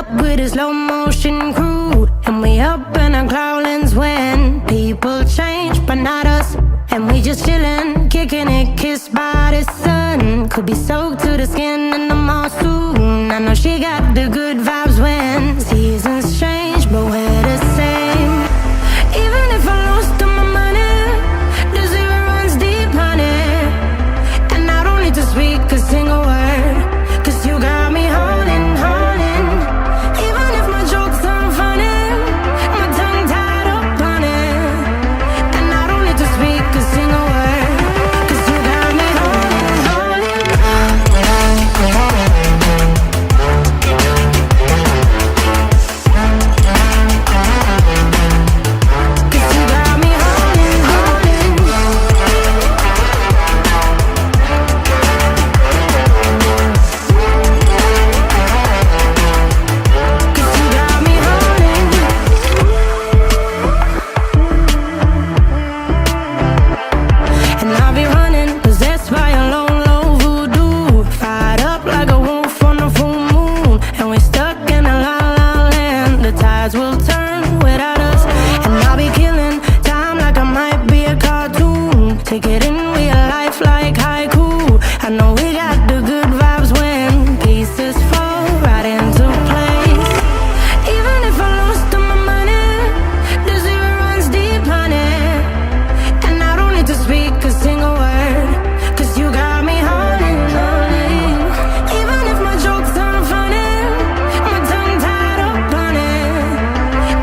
up with a slow motion crew, and we up in our growlings when people change, but not us. And we just chillin', kicking it, kissed by the sun. Could be soaked to the skin in the mall soon. I know she got the good vibes when seasons change, but we're the same. Even if I lost all my money, the zero runs deep, honey. And I don't need to speak a single word, 'cause you got me holding, holding. Even if my jokes aren't funny, my tongue tied up on it. And I don't need to speak a single word, 'cause you got me holding, holding. 'Cause you got me holding, holding. 'Cause you got me holding. And I'll be running, possessed by a low, low voodoo. Fired up like a wolf on a full moon. And we're stuck in a la la land. The tides will turn without us. And I'll be killing time like I might be a cartoon. Take it in real life like haiku. I know we got the good vibes when pieces fall right into place. Even if I lost all my money, the zero runs deep, honey. And I don't need to speak a single word, 'cause you got me holding, holding. Even if my jokes aren't funny, my tongue tied up on it.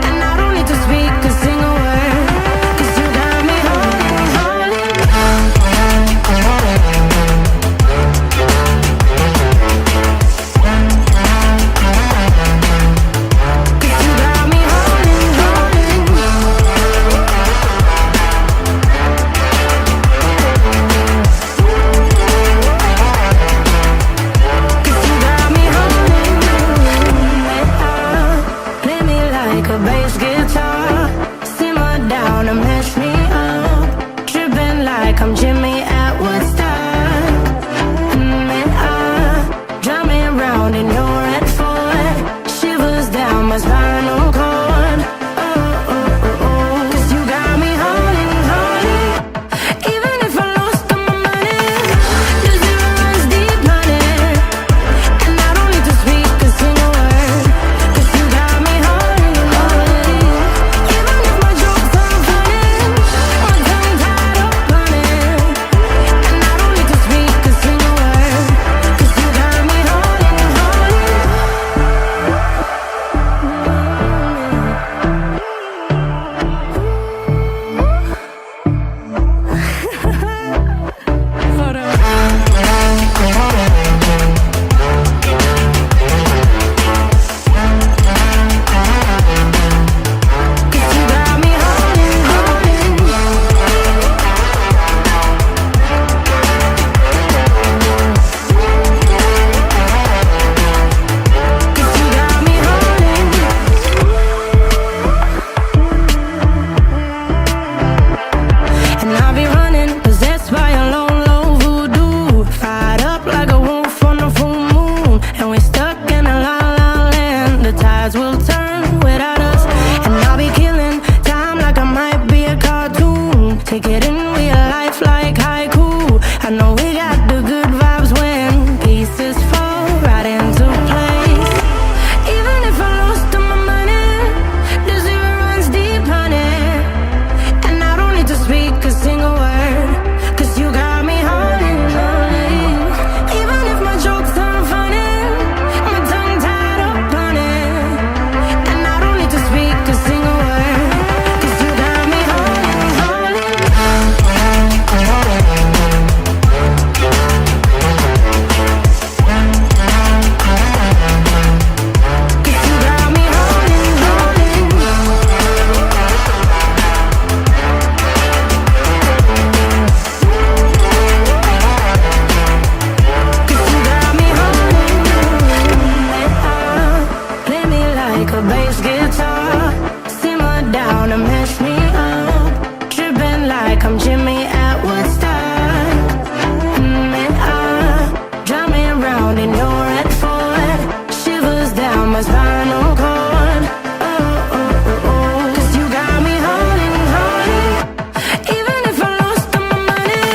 And I don't need to speak a single word, 'cause you got me holding, holding. 'Cause you got me holding, holding. 'Cause you got me holding. Play me like a bass guitar, simmer down and mash me up, tripping like I'm Jimmy at Woodstock. Drumming round in your red Ford, shivers down my spinal cord. Oh, oh, oh, oh. 'Cause you got me holding, holding. Even if I lost all my money, the zero runs deep, honey. And I don't need to speak a single word, 'cause you got me holding, holding. Even if my jokes aren't funny, my tongue tied up on it. And I don't need to speak a single word, 'cause you got me holding, holding. Hold on. 'Cause you got me holding, holding. 'Cause you got me holding. And I'll be running, possessed by a low, low voodoo. Fired up like a wolf on a full moon. And we're stuck in a la la land. The tides will turn without us. And I'll be killing time like I might be a cartoon. Take it in real life like haiku. I know we got the good vibes when pieces fall right into place. Even if I lost all my money, the zero runs deep, honey. And I don't need to speak a single word, 'cause you got me holding, holding. Even if my jokes aren't funny, my tongue tied up on it. And I don't need to speak a single word, 'cause you got me holding, holding. 'Cause you got me holding, holding. 'Cause you got me holding. Play me like a bass guitar, simmer down and mash me up, tripping like I'm Jimmy at Woodstock. Drumming round in your red Ford, shivers down my my spinal cord. Oh, oh, oh, oh. 'Cause you got me holding, holding. Even if I lost all my money,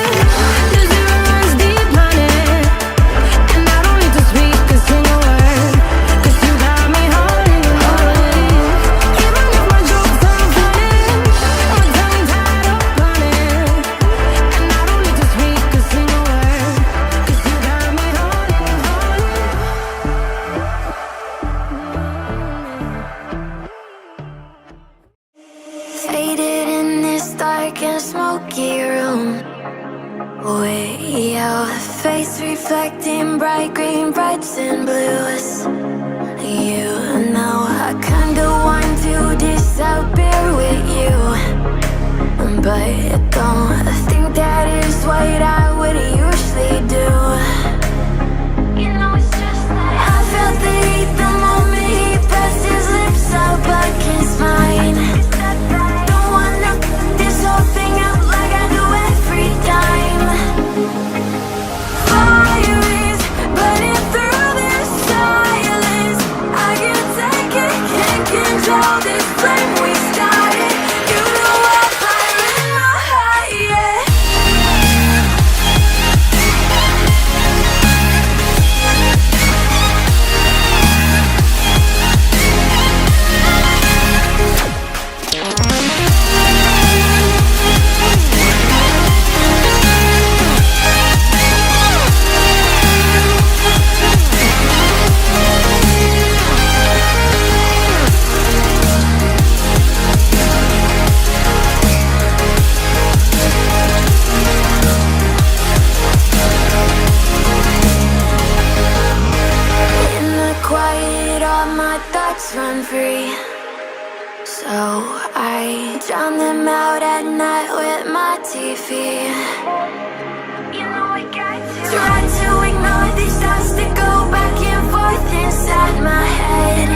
the zero runs deep, honey. And I don't need to speak a single word, 'cause you got me holding, holding. Even if my jokes sound funny, my tongue tied up on it. And I don't need to speak a single word, 'cause you got me holding, holding. Faded in this dark and smoky room, way out, face reflecting bright green, brights and blues. You know I kinda want to disappear with you, but don't think that is what I would usually do. You know it's just like I felt the heat the moment he pressed his lips up against mine. Don't wanna fuck this whole thing up like I do every time. Fire is burning through this silence. I can't take it, can't control this flame we started. You know I'm flying high, yeah. In the quiet, all my thoughts run free, so I drown them out at night with my TV. You know I got to try to ignore these thoughts that go back and forth inside my head.